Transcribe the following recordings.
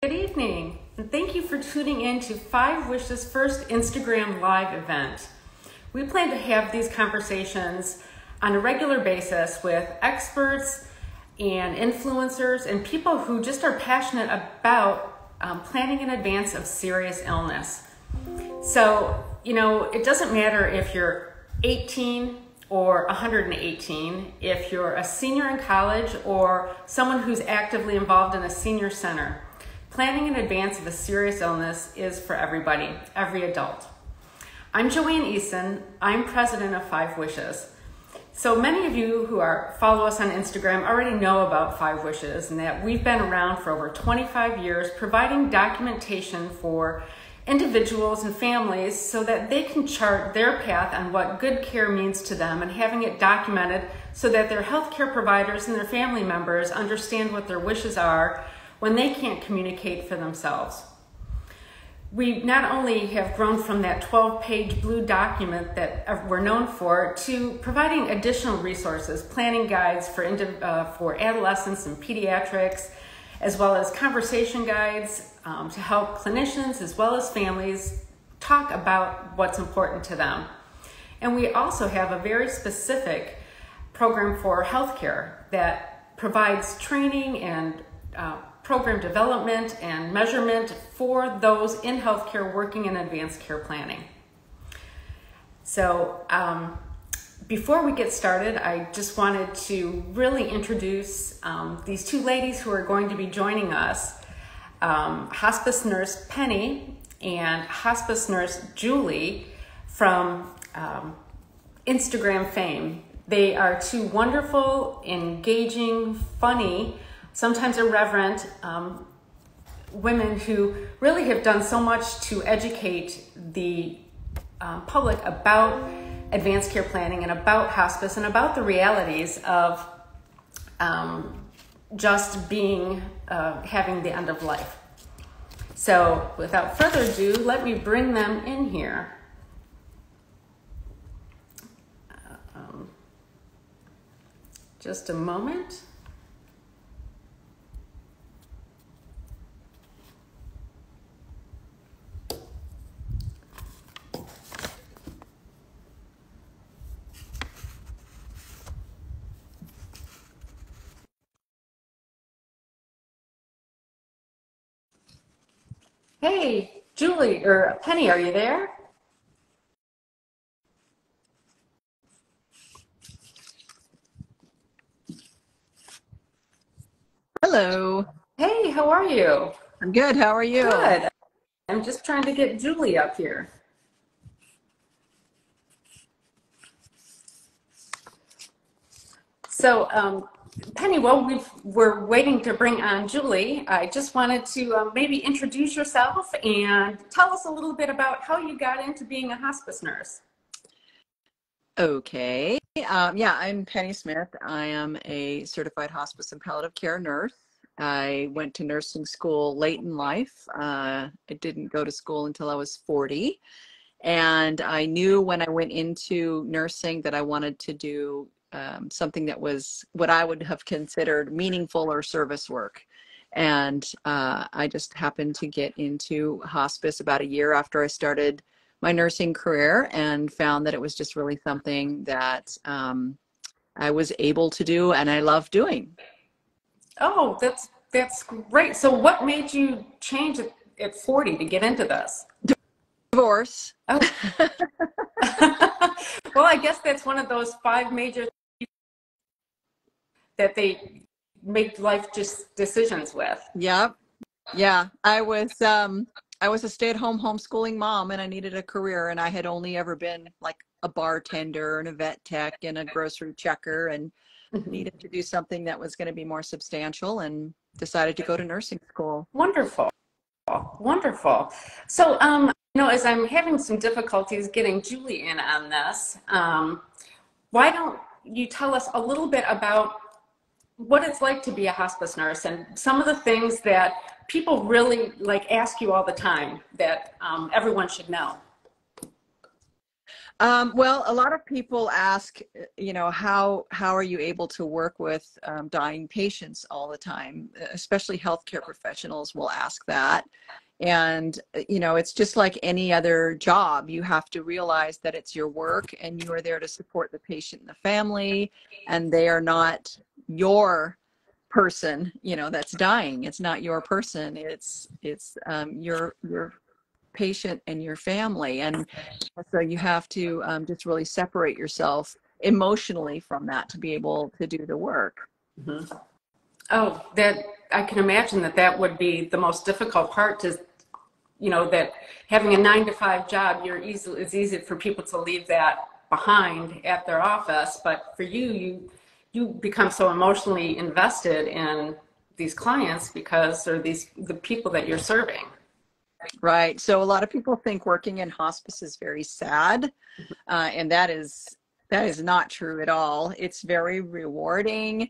Good evening, and thank you for tuning in to Five Wishes' first Instagram Live event. We plan to have these conversations on a regular basis with experts and influencers and people who just are passionate about planning in advance of serious illness. So, it doesn't matter if you're 18 or 118, if you're a senior in college or someone who's actively involved in a senior center. Planning in advance of a serious illness is for everybody, every adult. I'm Joanne Eason. I'm president of Five Wishes. So many of you who follow us on Instagram already know about Five Wishes and that we've been around for over 25 years providing documentation for individuals and families so that they can chart their path on what good care means to them and having it documented so that their healthcare providers and their family members understand what their wishes are when they can't communicate for themselves. We not only have grown from that 12-page blue document that we're known for to providing additional resources, planning guides for adolescents and pediatrics, as well as conversation guides to help clinicians as well as families talk about what's important to them. And we also have a very specific program for healthcare that provides training and program development and measurement for those in healthcare working in advanced care planning. So before we get started, I just wanted to really introduce these two ladies who are going to be joining us, Hospice Nurse Penny and Hospice Nurse Julie from Instagram fame. They are two wonderful, engaging, funny, sometimes irreverent women who really have done so much to educate the public about advanced care planning and about hospice and about the realities of just being, having the end of life. So without further ado, let me bring them in here. Just a moment. Hey, Julie, or Penny, are you there? Hello. Hey, how are you? I'm good. How are you? Good. I'm just trying to get Julie up here. So, Penny, while we're waiting to bring on Julie, I just wanted to maybe introduce yourself and tell us a little bit about how you got into being a hospice nurse. Okay. Yeah, I'm Penny Smith. I am a certified hospice and palliative care nurse. I went to nursing school late in life. I didn't go to school until I was 40. And I knew when I went into nursing that I wanted to do something that was what I would have considered meaningful or service work. And I just happened to get into hospice about a year after I started my nursing career and found that it was just really something that I was able to do and I love doing. Oh, that's great. So what made you change at 40 to get into this? Divorce. Oh. Well, I guess that's one of those five major that they make life just decisions with. Yep. Yeah. I was a stay-at-home homeschooling mom and I needed a career and I had only ever been like a bartender and a vet tech and a grocery checker and needed to do something that was going to be more substantial and decided to go to nursing school. Wonderful. Wonderful. So, as I'm having some difficulties getting Julie in on this, why don't you tell us a little bit about what it's like to be a hospice nurse and some of the things that people really ask you all the time that everyone should know. Well, a lot of people ask, how are you able to work with dying patients all the time? Especially healthcare professionals will ask that. And, it's just like any other job. You have to realize that it's your work and you are there to support the patient and the family, and they are not your person, that's dying. It's not your person. It's your patient and your family. And so you have to just really separate yourself emotionally from that to be able to do the work. Mhm. Oh, that I can imagine that would be the most difficult part to, that having a 9 to 5 job, it's easy for people to leave that behind at their office. But for you become so emotionally invested in these clients or the people that you're serving. Right. So a lot of people think working in hospice is very sad, and that is not true at all. It's very rewarding.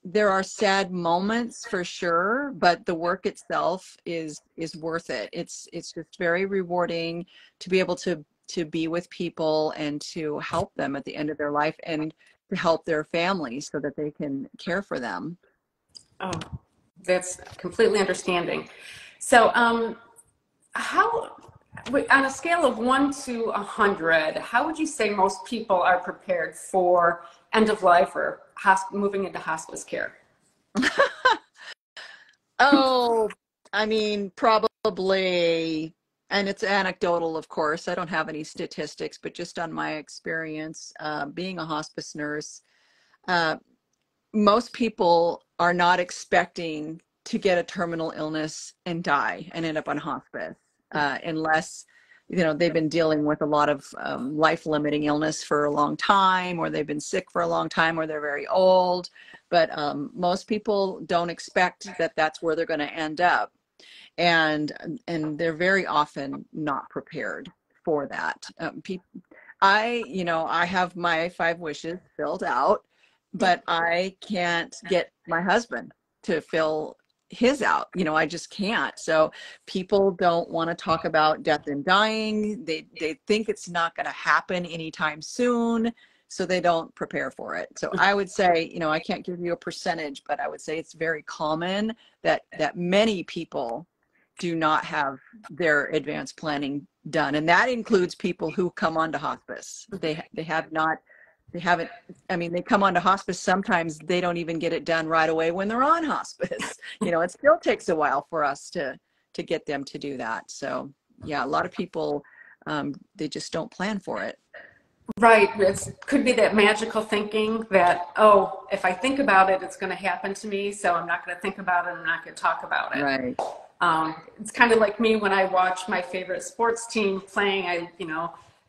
There are sad moments for sure, but the work itself is worth it. It's just very rewarding to be able to be with people and to help them at the end of their life, and to help their families so that they can care for them. Oh, that's completely understanding. So, how, on a scale of 1 to 100, how would you say most people are prepared for end of life or moving into hospice care? Oh, I mean, probably, and it's anecdotal, of course. I don't have any statistics, but just on my experience, being a hospice nurse, uh, most people are not expecting to get a terminal illness and die and end up on hospice, unless they've been dealing with a lot of life-limiting illness for a long time, or they've been sick for a long time, or they're very old. But most people don't expect that that's where they're going to end up, and they're very often not prepared for that. I have my 5 wishes filled out, but I can't get my husband to fill his out. I just can't. So people don't want to talk about death and dying. They think it's not going to happen anytime soon, so they don't prepare for it. So I would say, I can't give you a percentage, but I would say it's very common that many people do not have their advanced planning done, and that includes people who come onto hospice. They haven't. I mean, they come onto hospice, sometimes they don't even get it done right away when they're on hospice. It still takes a while for us to get them to do that. So yeah, a lot of people, they just don't plan for it. Right. It could be that magical thinking that, oh, if I think about it, it's going to happen to me. So I'm not going to think about it. I'm not going to talk about it. Right. It's kind of like me when I watch my favorite sports team playing. I,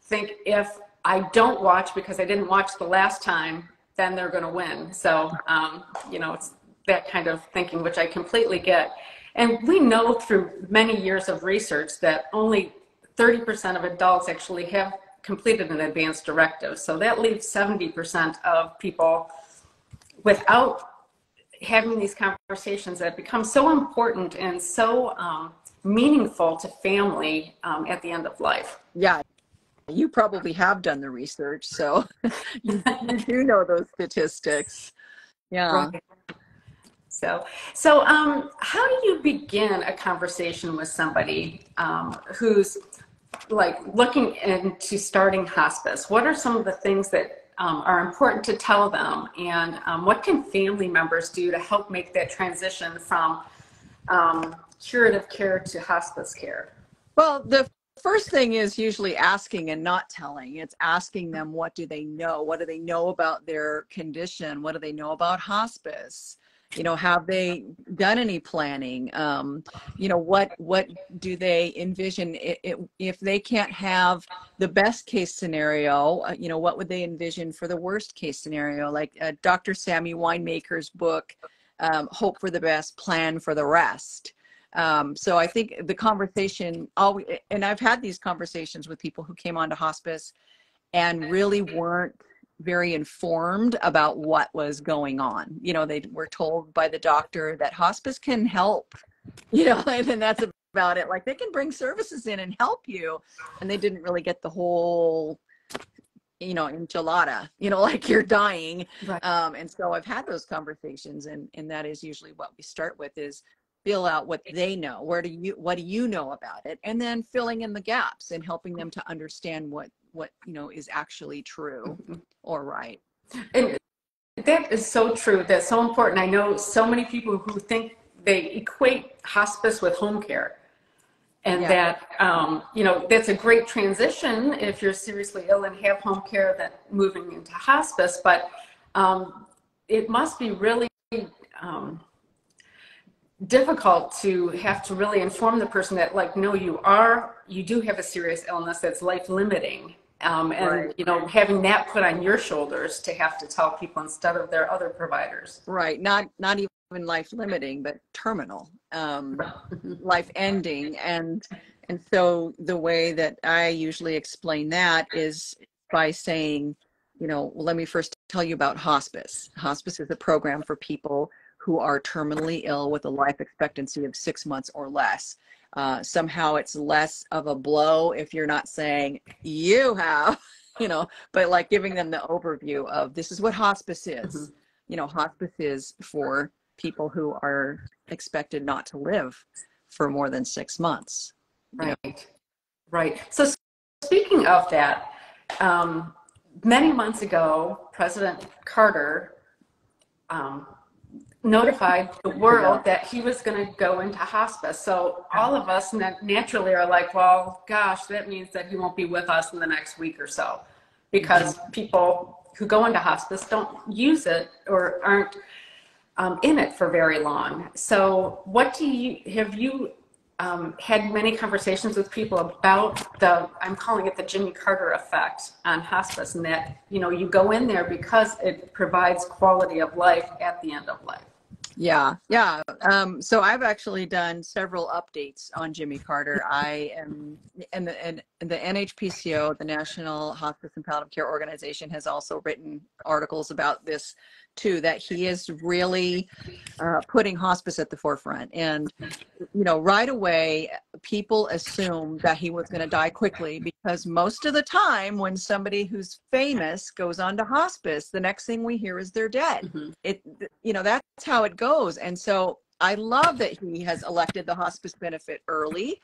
think if I don't watch because I didn't watch the last time, then they're going to win. So, it's that kind of thinking, which I completely get. And we know through many years of research that only 30% of adults actually have completed an advanced directive. So that leaves 70% of people without having these conversations that become so important and so meaningful to family at the end of life. Yeah, you probably have done the research, so you do know those statistics. Yeah. Right. So, how do you begin a conversation with somebody who's like looking into starting hospice? What are some of the things that are important to tell them, and what can family members do to help make that transition from curative care to hospice care? Well, the first thing is usually asking and not telling. It's asking them, what do they know? What do they know about their condition? What do they know about hospice? Have they done any planning? What do they envision if they can't have the best case scenario? What would they envision for the worst case scenario? Like Dr. Sammy Winemaker's book, Hope for the Best, Plan for the Rest. So I think the conversation always, and I've had these conversations with people who came onto hospice and really weren't very informed about what was going on. They were told by the doctor that hospice can help, and then that's about it. Like, they can bring services in and help you. And they didn't really get the whole, enchilada, like you're dying. Right. And so I've had those conversations, and that is usually what we start with, is feel out what they know. What do you know about it? And then filling in the gaps and helping them to understand what is actually true or right. And that is so true. That's so important. I know so many people who think they equate hospice with home care. And Yeah. that, that's a great transition if you're seriously ill and have home care, that moving into hospice. But it must be really difficult to have to really inform the person that, like, no, you do have a serious illness that's life limiting. And, Right. having that put on your shoulders to have to tell people instead of their other providers. Right. Not even life limiting, but terminal, life ending. And so the way that I usually explain that is by saying, well, let me first tell you about hospice. Hospice is a program for people who are terminally ill with a life expectancy of 6 months or less. Somehow it's less of a blow if you're not saying you have, but like giving them the overview of, this is what hospice is. Hospice is for people who are expected not to live for more than 6 months. Right. Right. So speaking of that, many months ago, President Carter notified the world that he was going to go into hospice. So all of us naturally are like, well, gosh, that means that he won't be with us in the next week or so, because people who go into hospice don't use it or aren't in it for very long. So have you had many conversations with people about I'm calling it the Jimmy Carter effect on hospice, and that, you go in there because it provides quality of life at the end of life. Yeah. So I've actually done several updates on Jimmy Carter. I am, and the NHPCO, the National Hospice and Palliative Care Organization, has also written articles about this too, that he is really putting hospice at the forefront. And right away, people assumed that he was going to die quickly, because most of the time when somebody who's famous goes on to hospice, the next thing we hear is they're dead. That's how it goes. And so I love that he has elected the hospice benefit early.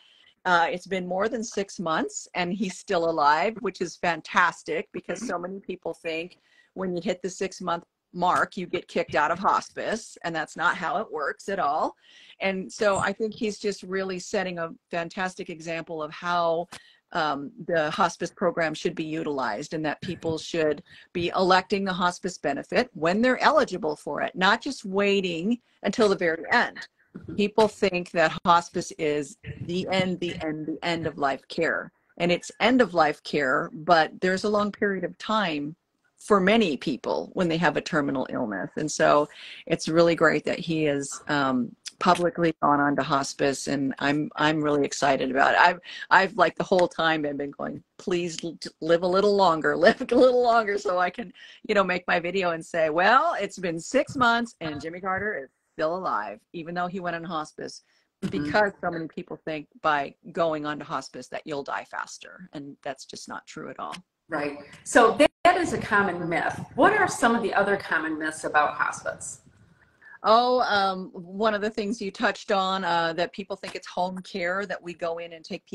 It's been more than 6 months and he's still alive, which is fantastic, because so many people think when you hit the 6-month mark, you get kicked out of hospice, and that's not how it works at all. And so I think he's just really setting a fantastic example of how the hospice program should be utilized, and that people should be electing the hospice benefit when they're eligible for it, not just waiting until the very end. People think that hospice is the end of life care, and it's end of life care, but there's a long period of time for many people when they have a terminal illness. And so it's really great that he has publicly gone on to hospice, and I'm really excited about it. I've like the whole time been going, please live a little longer, so I can, make my video and say, well, it's been 6 months and Jimmy Carter is still alive, even though he went on hospice, because so many people think by going on to hospice that you'll die faster. And that's just not true at all. Right. So that is a common myth. What are some of the other common myths about hospice? One of the things you touched on, that people think it's home care, that we go in and take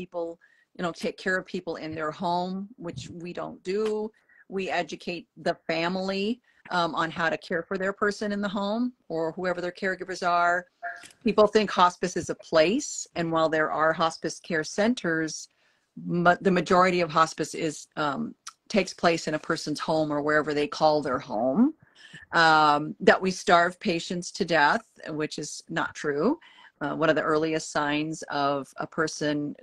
care of people in their home, which we don't do. We educate the family on how to care for their person in the home, or whoever their caregivers are. People think hospice is a place, and while there are hospice care centers, the majority of hospice takes place in a person's home, or wherever they call their home. That we starve patients to death, which is not true. One of the earliest signs of a person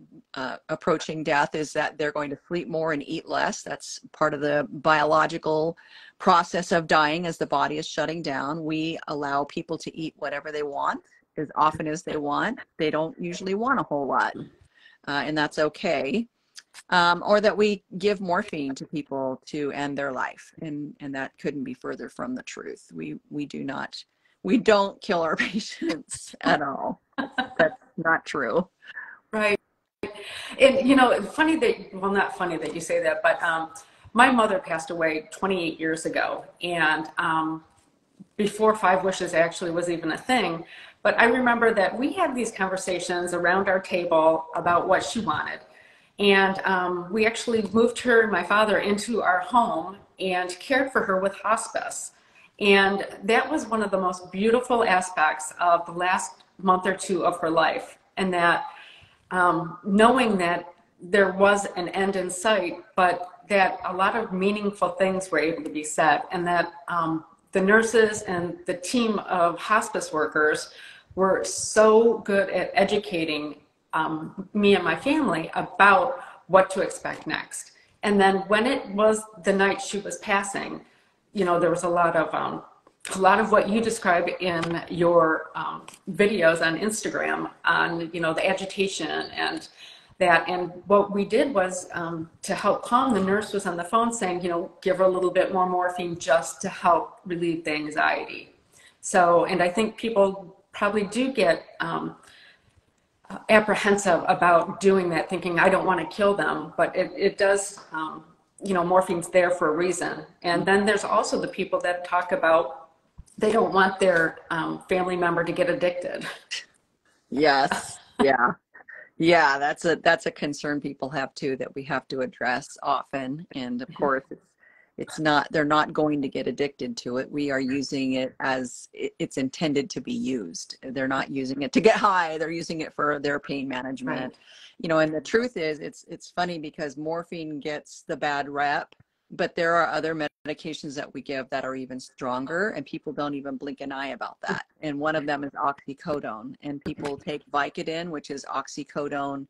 approaching death is that they're going to sleep more and eat less. That's part of the biological process of dying. As the body is shutting down, we allow people to eat whatever they want, as often as they want. They don't usually want a whole lot, and that's okay. Or that we give morphine to people to end their life, and that couldn't be further from the truth. We don't kill our patients at all. That's not true. Right. And you know, funny that, well, not funny that you say that, but my mother passed away 28 years ago, and before Five Wishes actually was even a thing. But I remember that we had these conversations around our table about what she wanted. And we actually moved her and my father into our home and cared for her with hospice. And that was one of the most beautiful aspects of the last month or two of her life. And that knowing that there was an end in sight, but that a lot of meaningful things were able to be said, and that the nurses and the team of hospice workers were so good at educating me and my family about what to expect next. And then when it was the night she was passing, you know, there was a lot of what you describe in your videos on Instagram on, you know, the agitation and that. And what we did was to help calm, the nurse was on the phone saying, you know, give her a little bit more morphine just to help relieve the anxiety. So, and I think people probably do get apprehensive about doing that, thinking, I don't want to kill them, but it does, you know, morphine's there for a reason. And then there's also the people that talk about they don't want their family member to get addicted. Yes. Yeah. Yeah, that's a concern people have too that we have to address often. And of course, it's not, they're not going to get addicted to it. We are using it as it's intended to be used. They're not using it to get high. They're using it for their pain management. Right. You know, and the truth is, it's funny because morphine gets the bad rep, but there are other medications that we give that are even stronger, and people don't even blink an eye about that. And one of them is oxycodone, and people take Vicodin, which is Percocet,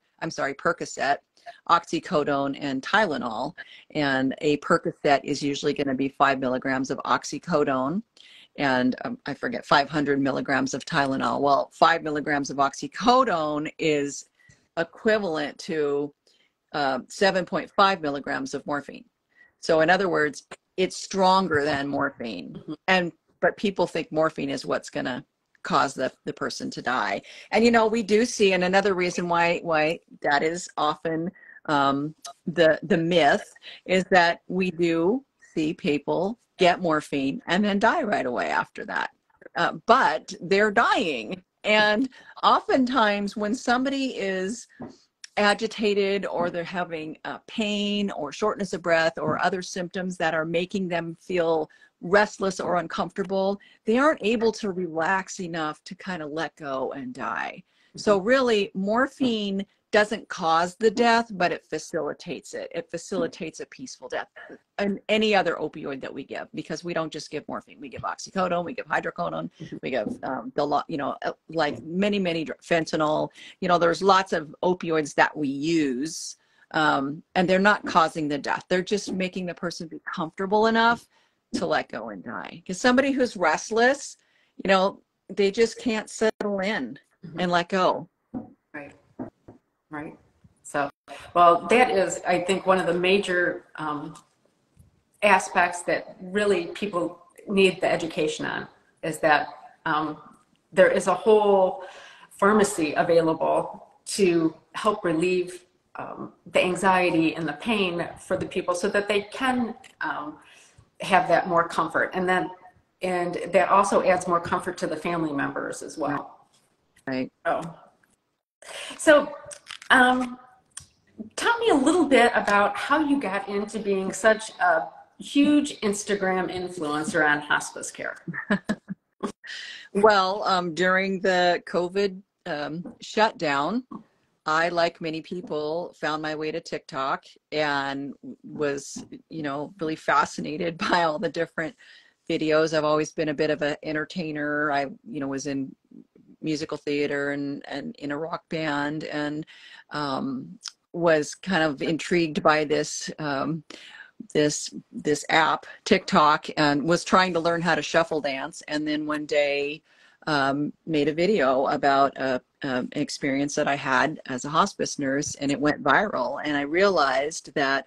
oxycodone, and Tylenol. And a Percocet is usually going to be 5 milligrams of oxycodone, and I forget, 500 milligrams of Tylenol. Well, 5 milligrams of oxycodone is equivalent to 7.5 milligrams of morphine. So in other words, it's stronger than morphine. But people think morphine is what's going to cause the person to die. And, you know, we do see, and another reason why that is often the myth is that we do see people get morphine and then die right away after that. But they're dying. And oftentimes when somebody is agitated, or they're having pain or shortness of breath or other symptoms that are making them feel restless or uncomfortable, they aren't able to relax enough to kind of let go and die. So really, morphine doesn't cause the death, but it facilitates it. It facilitates a peaceful death. And any other opioid that we give, because we don't just give morphine, we give oxycodone, we give hydrocodone, we give like many fentanyl. You know, there's lots of opioids that we use, and they're not causing the death. They're just making the person be comfortable enough to let go and die. Because somebody who's restless, you know, they just can't settle in and let go. Right. Right. So, well, that is, I think, one of the major aspects that really people need the education on, is that there is a whole pharmacy available to help relieve the anxiety and the pain for the people, so that they can have that more comfort, and that also adds more comfort to the family members as well. Right. So tell me a little bit about how you got into being such a huge Instagram influencer on hospice care. Well, during the COVID shutdown, I, like many people, found my way to TikTok and was, you know, really fascinated by all the different videos. I've always been a bit of an entertainer. I, you know, was in musical theater and in a rock band, and was kind of intrigued by this app, TikTok, and was trying to learn how to shuffle dance. And then one day made a video about an experience that I had as a hospice nurse, and it went viral. And I realized that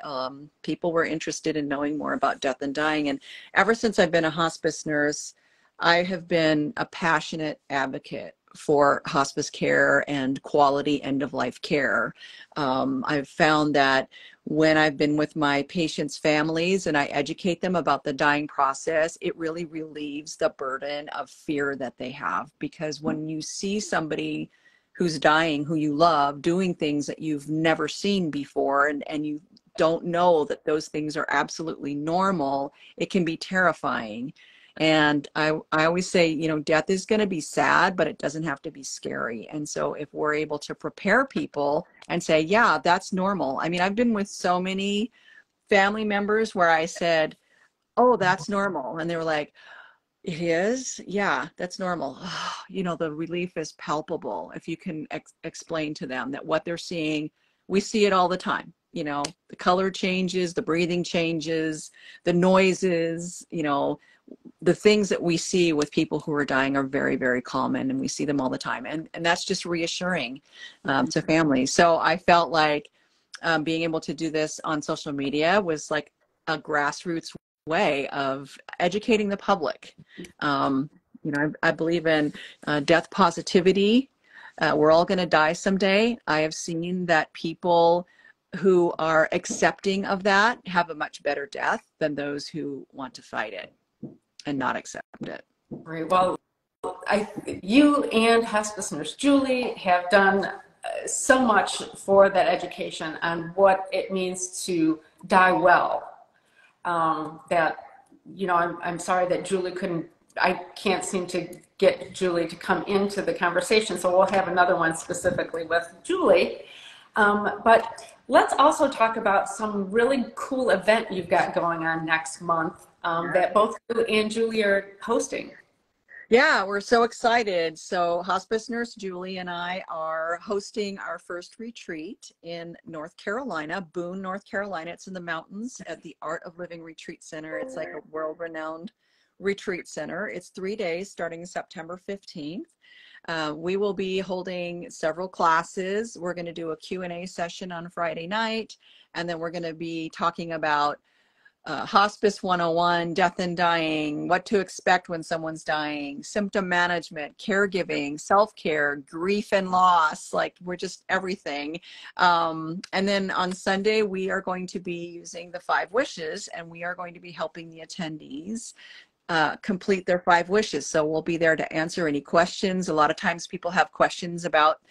people were interested in knowing more about death and dying. And ever since I've been a hospice nurse, I have been a passionate advocate for hospice care and quality end-of-life care. I've found that when I've been with my patients' families and I educate them about the dying process, it really relieves the burden of fear that they have. Because when you see somebody who's dying, who you love, doing things that you've never seen before, and you don't know that those things are absolutely normal, it can be terrifying. And I always say, you know, death is going to be sad, but it doesn't have to be scary. And so if we're able to prepare people and say, yeah, that's normal. I mean, I've been with so many family members where I said, oh, that's normal. And they were like, it is? Yeah, that's normal. You know, the relief is palpable if you can explain to them that what they're seeing, we see it all the time. You know, the color changes, the breathing changes, the noises, you know, the things that we see with people who are dying are very, very common, and we see them all the time. And that's just reassuring to families. So I felt like being able to do this on social media was like a grassroots way of educating the public. You know, I believe in death positivity. We're all going to die someday. I have seen that people who are accepting of that have a much better death than those who want to fight it and not accept it. Right. Well, you and Hospice Nurse Julie have done so much for that education on what it means to die well. That, you know, I'm sorry that Julie I can't seem to get Julie to come into the conversation, so we'll have another one specifically with Julie. But let's also talk about some really cool event you've got going on next month that both you and Julie are hosting. Yeah, we're so excited. So Hospice Nurse Julie and I are hosting our first retreat in North Carolina, Boone, North Carolina. It's in the mountains at the Art of Living Retreat Center. It's like a world-renowned retreat center. It's 3 days starting September 15th. We will be holding several classes. We're going to do a Q&A session on Friday night, and then we're going to be talking about Hospice 101, death and dying, what to expect when someone's dying, symptom management, caregiving, self-care, grief and loss, like we're just everything. And then on Sunday, we are going to be using the 5 wishes, and we are going to be helping the attendees complete their 5 wishes. So we'll be there to answer any questions. A lot of times people have questions about,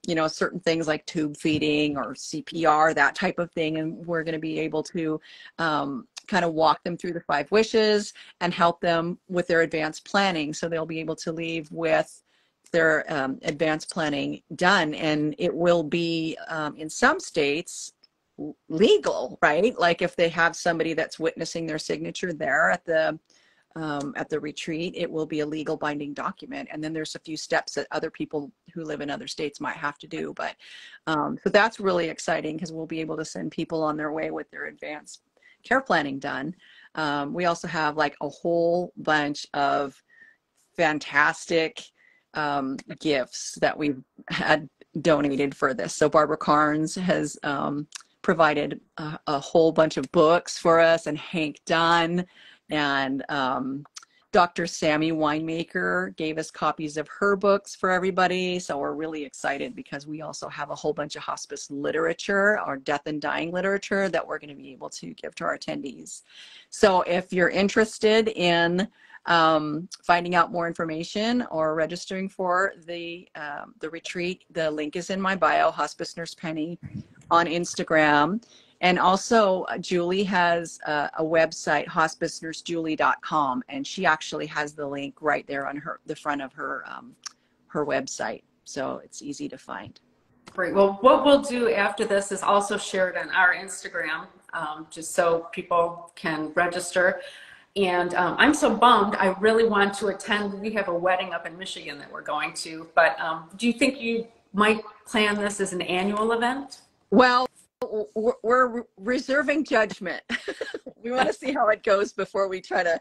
you know, certain things like tube feeding or CPR, that type of thing. And we're going to be able to kind of walk them through the 5 wishes and help them with their advanced planning. So they'll be able to leave with their advanced planning done. And it will be in some states legal, right? Like if they have somebody that's witnessing their signature there at the retreat, it will be a legal binding document. And then there's a few steps that other people who live in other states might have to do. But so that's really exciting because we'll be able to send people on their way with their advanced care planning done. We also have like a whole bunch of fantastic gifts that we've had donated for this. So Barbara Carnes has provided a whole bunch of books for us, and Hank Dunn, and Dr. Sammy Winemaker gave us copies of her books for everybody. So we're really excited because we also have a whole bunch of hospice literature, or death and dying literature, that we're going to be able to give to our attendees. So if you're interested in finding out more information or registering for the retreat, the link is in my bio, Hospice Nurse Penny on Instagram. And also, Julie has a website, hospicenursejulie.com, and she actually has the link right there on the front of her website, so it's easy to find. Great. Well, what we'll do after this is also share it on our Instagram, just so people can register. And I'm so bummed. I really want to attend. We have a wedding up in Michigan that we're going to, but do you think you might plan this as an annual event? Well, we're reserving judgment. We want to see how it goes before we try to,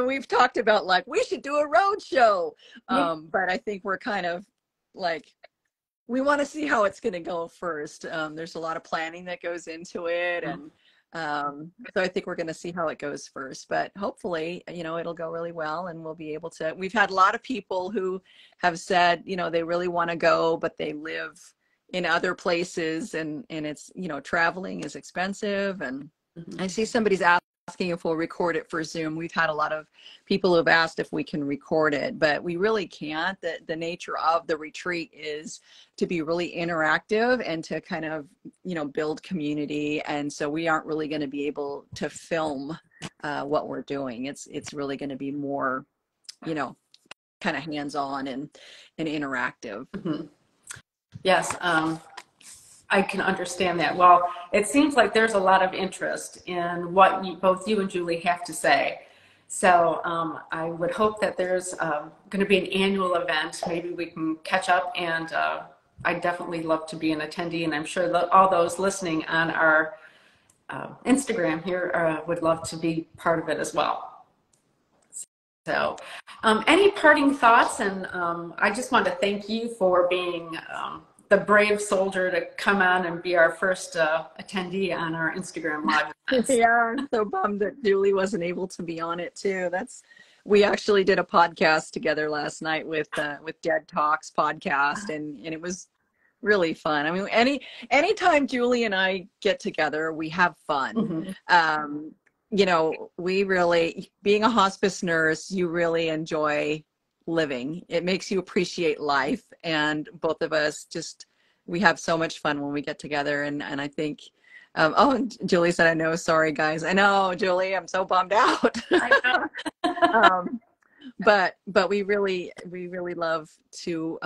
we've talked about like, we should do a road show. But I think we're kind of like, we want to see how it's going to go first. There's a lot of planning that goes into it. And So I think we're going to see how it goes first, but hopefully, it'll go really well and we'll be able to. We've had a lot of people who have said, they really want to go, but they live in other places and it's, traveling is expensive. And I see somebody's asking if we'll record it for Zoom. We've had a lot of people who have asked if we can record it, but we really can't. The nature of the retreat is to be really interactive and to kind of, build community. And so we aren't really going to be able to film what we're doing. It's really going to be more, kind of hands-on and interactive. Mm-hmm. Yes. I can understand that. Well, it seems like there's a lot of interest in what both you and Julie have to say. So I would hope that there's going to be an annual event. Maybe we can catch up, and I'd definitely love to be an attendee, and I'm sure that all those listening on our Instagram here would love to be part of it as well. So any parting thoughts? And I just want to thank you for being the brave soldier to come on and be our first attendee on our Instagram Live events. Yeah, I'm so bummed that Julie wasn't able to be on it too. We actually did a podcast together last night with Dead Talks podcast, and it was really fun. I mean, anytime Julie and I get together, we have fun. Mm-hmm. We really, being a hospice nurse, you really enjoy living. It makes you appreciate life, and both of us we have so much fun when we get together. And I think Julie said, I know, sorry guys. I know, Julie, I'm so bummed out. I know. But we really love to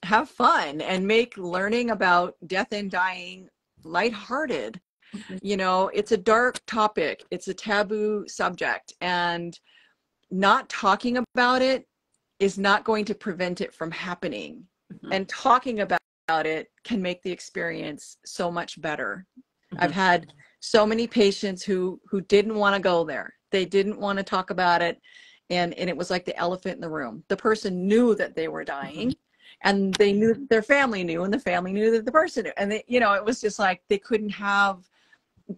have fun and make learning about death and dying lighthearted. Mm-hmm. It's a dark topic, it's a taboo subject, and not talking about it is not going to prevent it from happening. Mm-hmm. And talking about it can make the experience so much better. Mm-hmm. I've had so many patients who didn't want to go there. They didn't want to talk about it. And it was like the elephant in the room. The person knew that they were dying, mm-hmm. and they knew their family knew, and the family knew that the person knew. And it was just like they couldn't have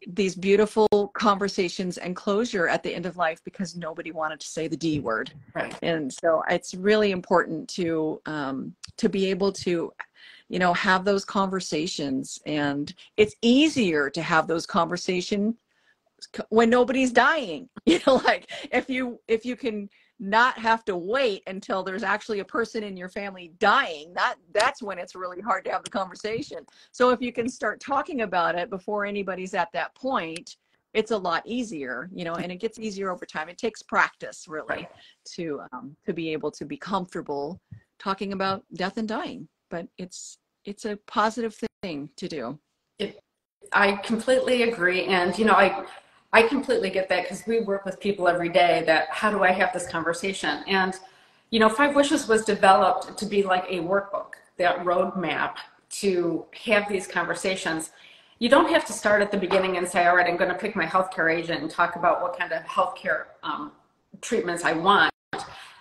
these beautiful conversations and closure at the end of life because nobody wanted to say the D word. Right. And so it's really important to be able to, have those conversations. And it's easier to have those conversations when nobody's dying. Like if you can not have to wait until there's actually a person in your family dying, that's when it's really hard to have the conversation. So if you can start talking about it before anybody's at that point, it's a lot easier, and it gets easier over time. It takes practice really, right, to be able to be comfortable talking about death and dying, but it's a positive thing to do. I completely agree. And, I completely get that, because we work with people every day that, how do I have this conversation? And, Five Wishes was developed to be like a workbook, that roadmap to have these conversations. You don't have to start at the beginning and say, all right, I'm going to pick my healthcare agent and talk about what kind of healthcare treatments I want.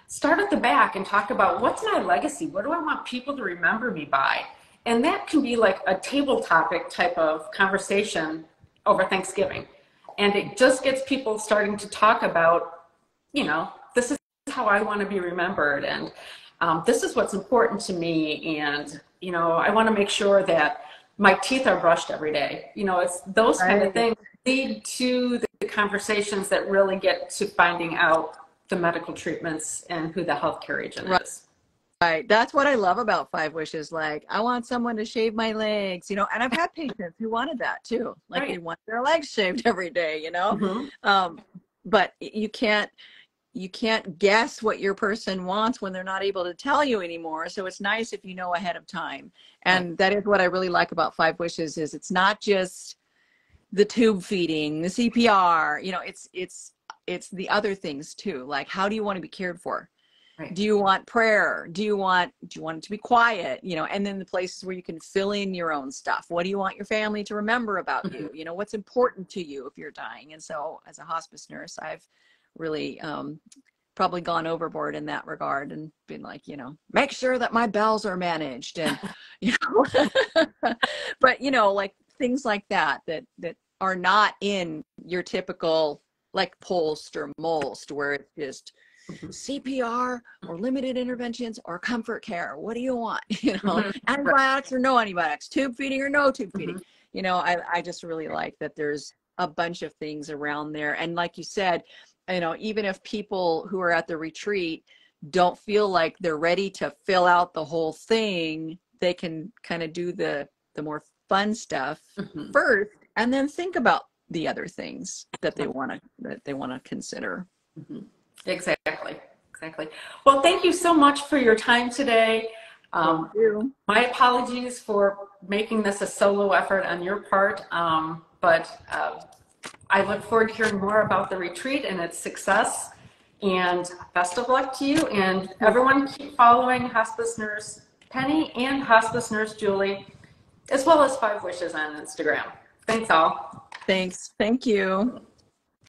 Start at the back and talk about, what's my legacy? What do I want people to remember me by? And that can be like a table topic type of conversation over Thanksgiving. And it just gets people starting to talk about, this is how I want to be remembered. And this is what's important to me. And, I want to make sure that my teeth are brushed every day. It's those kind of things lead to the conversations that really get to finding out the medical treatments and who the healthcare agent is. Right. That's what I love about Five Wishes. Like, I want someone to shave my legs, and I've had patients who wanted that too. Like, right, they want their legs shaved every day, Mm-hmm. But you can't guess what your person wants when they're not able to tell you anymore. So it's nice if you know ahead of time. And right, that is what I really like about Five Wishes, is it's not just the tube feeding, the CPR, it's the other things too. Like, how do you want to be cared for? Right. Do you want prayer? Do you want it to be quiet? And then the places where you can fill in your own stuff. What do you want your family to remember about mm-hmm. you? What's important to you if you're dying? And so as a hospice nurse, I've really probably gone overboard in that regard and been like, make sure that my bells are managed, and, but, like things like that are not in your typical like Pulsed or Molst, where it's just CPR or limited interventions or comfort care. What do you want? You know, antibiotics or no antibiotics, tube feeding or no tube feeding. You know, I just really like that there's a bunch of things around there. And like you said, you know, even if people who are at the retreat don't feel like they're ready to fill out the whole thing, they can kind of do the more fun stuff first, and then think about the other things that they want to consider. Exactly. Well, thank you so much for your time today. Thank you. My apologies for making this a solo effort on your part, but I look forward to hearing more about the retreat and its success. And best of luck to you. And everyone, keep following Hospice Nurse Penny and Hospice Nurse Julie, as well as 5 Wishes on Instagram. Thanks all. Thanks. Thank you.